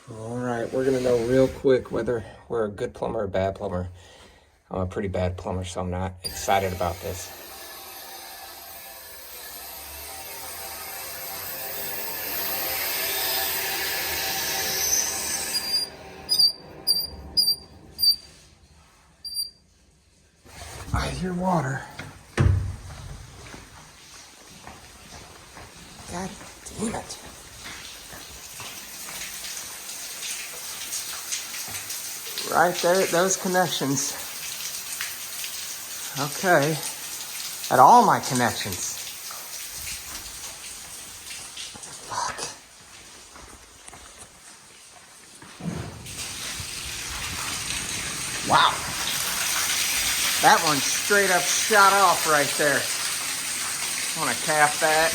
All right, we're gonna know real quick whether we're a good plumber or a bad plumber. I'm a pretty bad plumber, so I'm not excited about this. I hear water. God damn it. Right there at those connections. Okay. At all my connections. Fuck. Wow. That one straight up shot off right there. I'm gonna cap that.